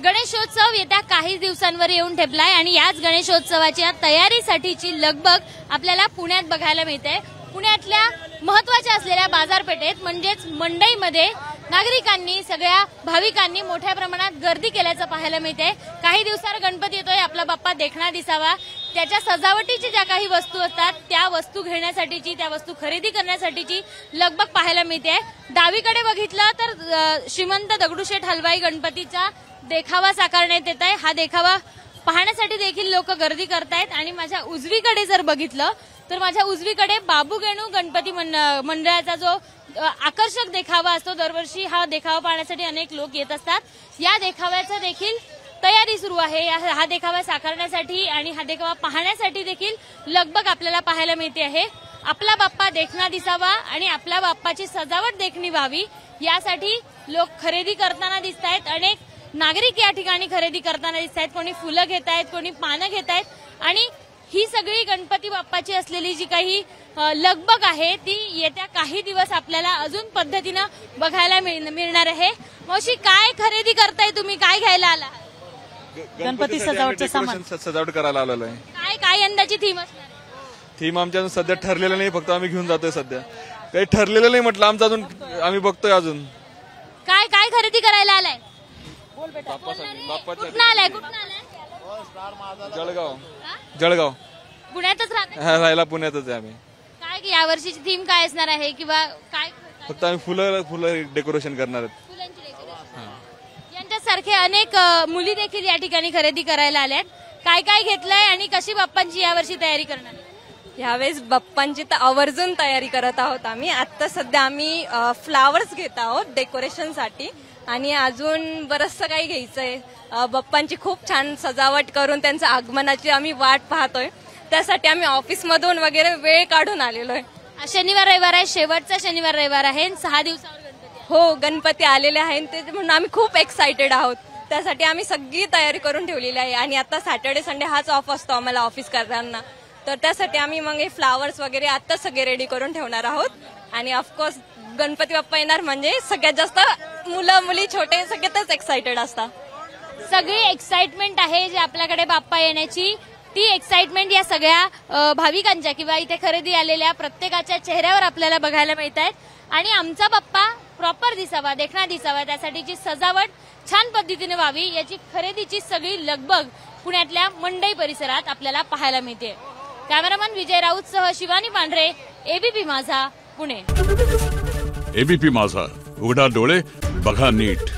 गणेशोत्सव येत्या काही दिवसांवर येऊन ठेपलाय आणि याच गणेशोत्सवाच्या तयारीसाठीची लगबग आपल्याला पुण्यात बघायला मिळते। पुण्यातल्या महत्त्वाच्या असलेल्या बाजारपेठेत म्हणजेच मंडईमध्ये नागरिकांनी सगळ्या भाविकांनी मोठ्या प्रमाणात गर्दी केल्याचं पाहायला मिळते। काही दिवसांवर गणपती येतोय, आपला बाप्पा देखणा दिसावा, त्याच्या सजावटीची ज्या काही वस्तू असतात त्या वस्तू घेण्यासाठीची, त्या वस्तू खरेदी करण्यासाठीची लगबग पाहायला मिळते। डावीकडे बघितलं तर श्रीमंत दगडूशेठ हलवाई गणपतीचा देखावा साकारण्यात येत आहे। हा देखावा पाहण्यासाठी देखील लोक गर्दी करतायत आणि माझ्या उजवीकडे जर बघितलं तर माझ्या उजवीकडे बाबू गेणू गणपती मंडळाचा जो आकर्षक देखावा असतो, दरवर्षी हा देखावा पाहण्यासाठी अनेक लोक येत असतात। या देखाव्याचं देखील तयारी सुरू आहे। हा देखावा साकारण्यासाठी आणि हा देखावा पाहण्यासाठी देखील लगबग आपल्याला पाहायला मिळते आहे। आपला बाप्पा देखणा दिसावा आणि आपल्या बाप्पाची सजावट देखणी व्हावी यासाठी लोक खरेदी करताना दिसत आहेत। अनेक नागरिक या ठिकाणी खरेदी करताना दिसत आहेत, कोणी फुलं घेत आहेत, कोणी पानं घेत आहेत आणि ही सगळी गणपती बाप्पाची असलेली जी काही लगबग आहे ती येत्या काही दिवस आपल्याला अजून पद्धतीनं बघायला मिळणार आहे। मावशी, काय खरेदी करताय तुम्ही, काय घ्यायला आला? गणपती सजावटचं सामान सजावट करायला आलेलो आहे। काय काय यंदाची थीम असणार? थीम आमच्या सध्या ठरलेलं नाही, फक्त आम्ही घेऊन जातोय। सध्या काही ठरलेलं नाही म्हटलं आमचं, अजून आम्ही बघतोय अजून काय काय खरेदी करायला आलाय? बाप्पाच्या कुठं आलाय? कुठं आलाय? जळगाव पुण्यातच राहायला पुण्यातच आहे आम्ही। काय या वर्षीची थीम काय असणार आहे किंवा काय? फक्त आम्ही फुलं डेकोरेशन करणार आहेत। फुलांची डेकोरेशन। यांच्यासारखे अनेक मुली देखील या ठिकाणी खरेदी करायला आल्यात। काय काय घेतलंय आणि कशी बाप्पांची यावर्षी तयारी करणार? यावेळेस बाप्पांची तर आवर्जून तयारी करत आहोत आम्ही। आता सध्या आम्ही फ्लावर्स घेत आहोत डेकोरेशनसाठी आणि अजून बरंचसं काही घ्यायचंय। बाप्पांची खूप छान सजावट करून त्यांच्या आगमनाची आम्ही वाट पाहतोय, त्यासाठी आम्ही ऑफिसमधून वगैरे वेळ काढून आलेलो आहे। शनिवार रविवार आहे, शेवटचा शनिवार रविवार आहे, 6 दिवसावर गणपती। हो, गणपती आलेले आहेत ते म्हणून आम्ही खूप एक्साइटेड आहोत। त्यासाठी आम्ही सगळी तयारी करून ठेवलेली आहे आणि आता सॅटर्डे संडे हाच ऑफ असतो आम्हाला ऑफिस करताना, तर त्यासाठी आम्ही मग हे फ्लावर्स वगैरे आता सगळे रेडी करून ठेवणार आहोत। आणि ऑफकोर्स गणपती बाप्पा येणार म्हणजे सगळ्यात जास्त मुलं मुली छोटे सगळ्यातच एक्साइटेड असतात। सगळी एक्साइटमेंट आहे जी आपल्याकडे बाप्पा येण्याची, ती एक्साइटमेंट या सगळ्या भाविकांच्या किंवा इथे खरेदी आलेल्या प्रत्येकाच्या चेहऱ्यावर आपल्याला बघायला मिळत आहेत। आणि आमचा बाप्पा प्रॉपर दिसावा, देखणा दिसावा, त्यासाठीची सजावट छान पद्धतीने व्हावी याची खरेदीची सगळी लगबग पुण्यातल्या मंडई परिसरात आपल्याला पाहायला मिळते। कॅमेरामन विजय राऊतसह शिवानी पांढरे, एबीपी माझा, पुणे। एबीपी माझा, उघडा डोळे बघा नीट।